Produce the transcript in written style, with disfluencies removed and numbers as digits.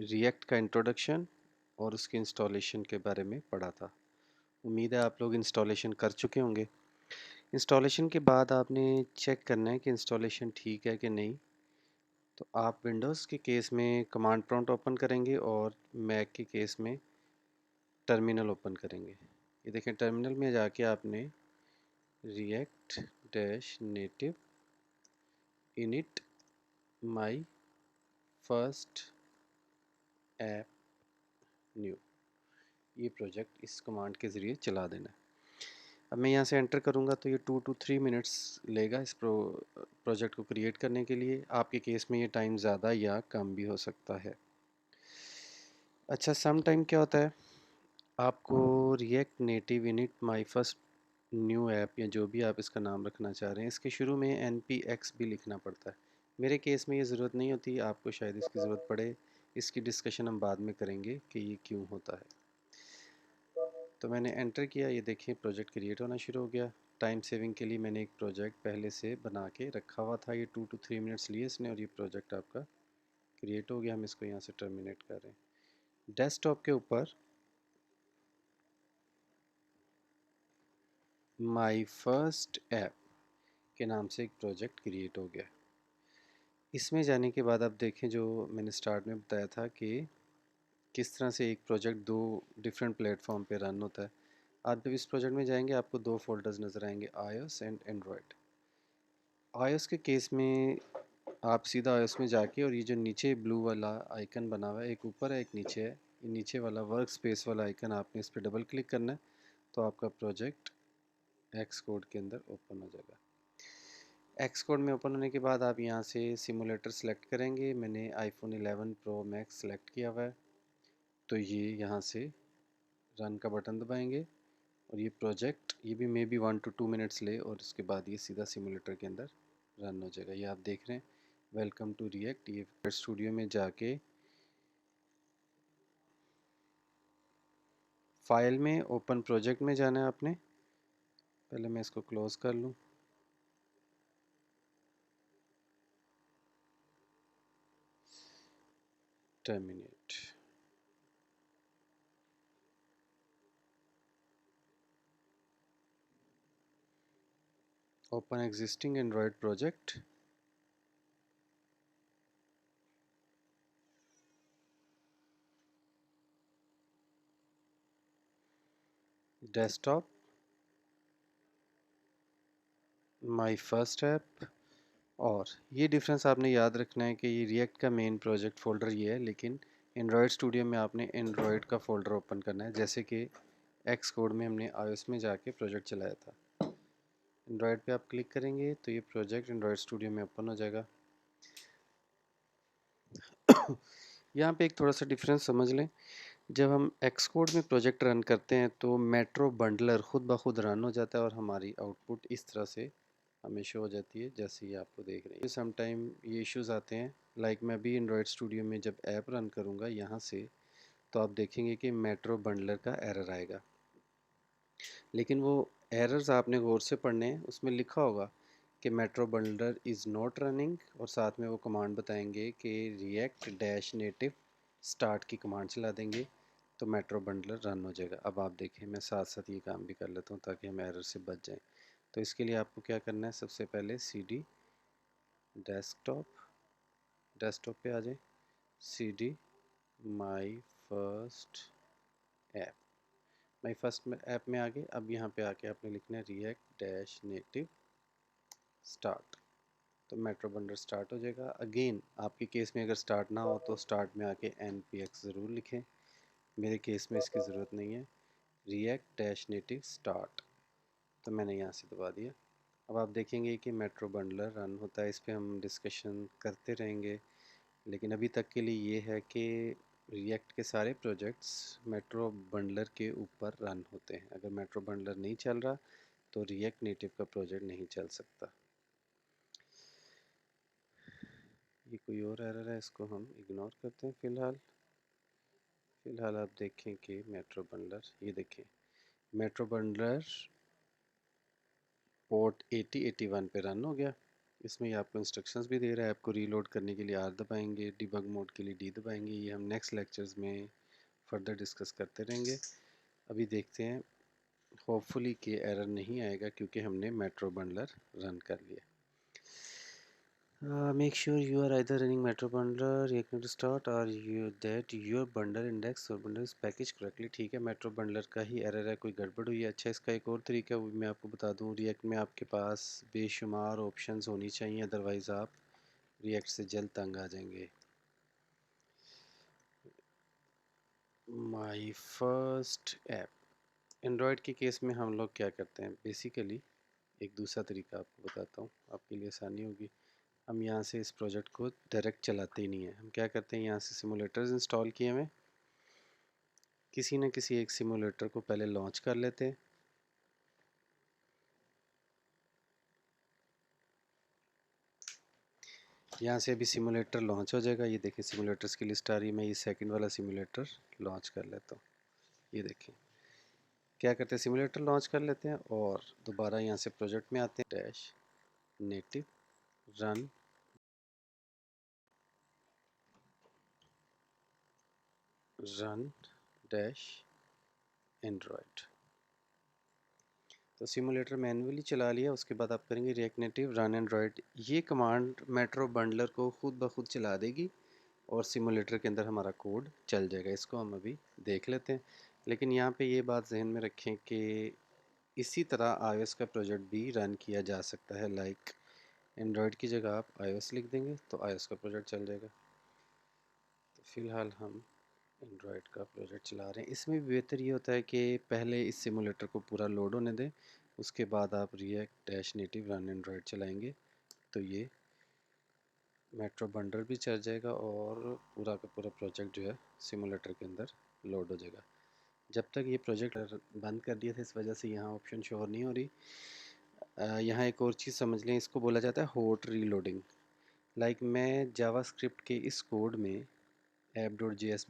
React का introduction और उसके इंस्टॉलेशन के बारे में पढ़ा था। उम्मीद है आप लोग इंस्टॉलेशन कर चुके होंगे। इंस्टॉलेशन के बाद आपने चेक करना है कि इंस्टॉलेशन ठीक है कि नहीं। तो आप विंडोज़ के केस में कमांड प्रॉम्प्ट ओपन करेंगे और मैक के केस में टर्मिनल ओपन करेंगे। ये देखें, टर्मिनल में जाके आपने react dash native init my first app new, ये प्रोजेक्ट इस कमांड के ज़रिए चला देना है। अब मैं यहाँ से एंटर करूँगा तो ये 2 to 3 मिनट्स लेगा इस प्रोजेक्ट को क्रिएट करने के लिए। आपके केस में ये टाइम ज़्यादा या कम भी हो सकता है। अच्छा, सम टाइम क्या होता है, आपको react native init my first new app या जो भी आप इसका नाम रखना चाह रहे हैं, इसके शुरू में npx भी लिखना पड़ता है। मेरे केस में ये ज़रूरत नहीं होती, आपको शायद इसकी ज़रूरत पड़े। इसकी डिस्कशन हम बाद में करेंगे कि ये क्यों होता है। तो मैंने एंटर किया, ये देखिए प्रोजेक्ट क्रिएट होना शुरू हो गया। टाइम सेविंग के लिए मैंने एक प्रोजेक्ट पहले से बना के रखा हुआ था। ये 2 to 3 मिनट्स लिए इसने और ये प्रोजेक्ट आपका क्रिएट हो गया। हम इसको यहाँ से टर्मिनेट कर रहे हैं। डेस्कटॉप के ऊपर माई फर्स्ट ऐप के नाम से एक प्रोजेक्ट क्रिएट हो गया। इसमें जाने के बाद आप देखें, जो मैंने स्टार्ट में बताया था कि किस तरह से एक प्रोजेक्ट दो डिफरेंट प्लेटफॉर्म पे रन होता है। आप जब इस प्रोजेक्ट में जाएंगे आपको दो फोल्डर्स नज़र आएंगे, iOS एंड एंड्रॉयड। iOS के केस में आप सीधा iOS में जाके और ये जो नीचे ब्लू वाला आइकन बना हुआ है, एक ऊपर है एक नीचे है, ये नीचे वाला वर्क स्पेस वाला आइकन आपने इस पर डबल क्लिक करना है तो आपका प्रोजेक्ट एक्स कोड के अंदर ओपन हो जाएगा। एक्स कोड में ओपन होने के बाद आप यहाँ से सिमुलेटर सेलेक्ट करेंगे। मैंने आईफोन 11 प्रो मैक्स सेलेक्ट किया हुआ है, तो ये यहाँ से रन का बटन दबाएंगे और ये प्रोजेक्ट, ये भी मे बी 1 to 2 मिनट्स ले और उसके बाद ये सीधा सिमुलेटर के अंदर रन हो जाएगा। ये आप देख रहे हैं, वेलकम टू रिएक्ट। ये स्टूडियो में जाके फाइल में ओपन प्रोजेक्ट में जाना है आपने। पहले मैं इसको क्लोज कर लूँ। Terminate. Open existing Android project. Desktop, my first app. और ये डिफरेंस आपने याद रखना है कि ये रिएक्ट का मेन प्रोजेक्ट फोल्डर ये है, लेकिन एंड्रॉयड स्टूडियो में आपने एंड्रॉयड का फोल्डर ओपन करना है। जैसे कि एक्स कोड में हमने iOS में जाके प्रोजेक्ट चलाया था। एंड्रॉयड पे आप क्लिक करेंगे तो ये प्रोजेक्ट एंड्रॉयड स्टूडियो में ओपन हो जाएगा। यहाँ पे एक थोड़ा सा डिफरेंस समझ लें। जब हम एक्स कोड में प्रोजेक्ट रन करते हैं तो मेट्रो बंडलर खुद ब खुद रन हो जाता है और हमारी आउटपुट इस तरह से हमें शो हो जाती है जैसे ये आपको देख रहे हैं। सम टाइम ये इश्यूज आते हैं, लाइक मैं भी एंड्रॉयड स्टूडियो में जब ऐप रन करूँगा यहाँ से, तो आप देखेंगे कि मेट्रो बंडलर का एरर आएगा। लेकिन वो एरर्स आपने गौर से पढ़ने हैं, उसमें लिखा होगा कि metro bundler is not running और साथ में वो कमांड बताएंगे कि रिएक्ट डैश नेटिव स्टार्ट की कमांड चला देंगे तो मेट्रो बंडलर रन हो जाएगा। अब आप देखें, मैं साथ साथ ये काम भी कर लेता हूँ ताकि हम एरर से बच जाएं। तो इसके लिए आपको क्या करना है, सबसे पहले cd डेस्कटॉप पे आ जाए, cd my first app. My first app में आगे, अब यहाँ पे आके आपने लिखना है रिएक्ट डैश नेटिव स्टार्ट, तो मेट्रो बंडलर स्टार्ट हो जाएगा। अगेन आपके केस में अगर स्टार्ट ना हो तो स्टार्ट में आके npx ज़रूर लिखें। मेरे केस में इसकी ज़रूरत नहीं है। रिएक्ट डैश नेटिव स्टार्ट, तो मैंने यहाँ से दबा दिया। अब आप देखेंगे कि मेट्रो बंडलर रन होता है। इस पर हम डिस्कशन करते रहेंगे, लेकिन अभी तक के लिए ये है कि रिएक्ट के सारे प्रोजेक्ट्स मेट्रो बंडलर के ऊपर रन होते हैं। अगर मेट्रो बंडलर नहीं चल रहा तो रिएक्ट नेटिव का प्रोजेक्ट नहीं चल सकता। ये कोई और एरर है, इसको हम इग्नोर करते हैं फ़िलहाल आप देखें कि मेट्रो बंडलर, ये देखें मेट्रो बंडलर पोर्ट 8081 पे रन हो गया। इसमें ये आपको इंस्ट्रक्शंस भी दे रहा है। आपको रीलोड करने के लिए आर दबाएंगे, डिबग मोड के लिए डी दबाएंगे। ये हम नेक्स्ट लेक्चर्स में फर्दर डिस्कस करते रहेंगे। अभी देखते हैं, होपफुली कि एरर नहीं आएगा क्योंकि हमने मेट्रो बंडलर रन कर लिया। Make sure you are either running Metro Bundler, React to start, or that your bundle index or bundle is packaged correctly। ठीक है, मेट्रो बंडलर का ही एरर है, कोई गड़बड़ हुई है। अच्छा, इसका एक और तरीका वो मैं आपको बता दूं। रिएक्ट में आपके पास बेशुमार ऑप्शंस होनी चाहिए, अदरवाइज़ आप रिएक्ट से जल्द तंग आ जाएंगे। माई फर्स्ट ऐप एंड्रॉयड के केस में हम लोग क्या करते हैं, बेसिकली एक दूसरा तरीका आपको बताता हूँ, आपके लिए आसानी होगी। हम यहाँ से इस प्रोजेक्ट को डायरेक्ट चलाते ही नहीं है। हम क्या करते हैं, यहाँ से सिमुलेटर्स इंस्टॉल किए हुए, किसी न किसी एक सिमुलेटर को पहले लॉन्च कर लेते हैं। यहाँ से अभी सिमुलेटर लॉन्च हो जाएगा। ये देखें, सिमुलेटर्स की लिस्ट आ रही है। मैं ये सेकंड वाला सिमुलेटर लॉन्च कर लेता हूँ। ये देखें, क्या करते हैं, सिमुलेटर लॉन्च कर लेते हैं और दोबारा यहाँ से प्रोजेक्ट में आते हैं। Dash native run dash Android. तो सिमुलेटर मैन्युअली चला लिया। उसके बाद आप करेंगे रिएक्ट नेटिव रन एंड्रॉयड। ये कमांड मेट्रो बंडलर को खुद ब खुद चला देगी और सिमुलेटर के अंदर हमारा कोड चल जाएगा। इसको हम अभी देख लेते हैं। लेकिन यहाँ पे ये बात जहन में रखें कि इसी तरह iOS का प्रोजेक्ट भी रन किया जा सकता है। लाइक एंड्रॉयड की जगह आप iOS लिख देंगे तो iOS का प्रोजेक्ट चल जाएगा। तो फ़िलहाल हम एंड्रॉयड का प्रोजेक्ट चला रहे हैं। इसमें भी बेहतर ये होता है कि पहले इस सिमुलेटर को पूरा लोड होने दें, उसके बाद आप react dash native run Android चलाएंगे तो ये मेट्रो बंडल भी चल जाएगा और पूरा का पूरा प्रोजेक्ट जो है सिमुलेटर के अंदर लोड हो जाएगा। जब तक ये प्रोजेक्ट बंद कर दिया था, इस वजह से यहाँ ऑप्शन शो नहीं हो रही। यहाँ एक और चीज़ समझ लें, इसको बोला जाता है हॉट रीलोडिंग। लाइक मैं जावास्क्रिप्ट के इस कोड में app.js में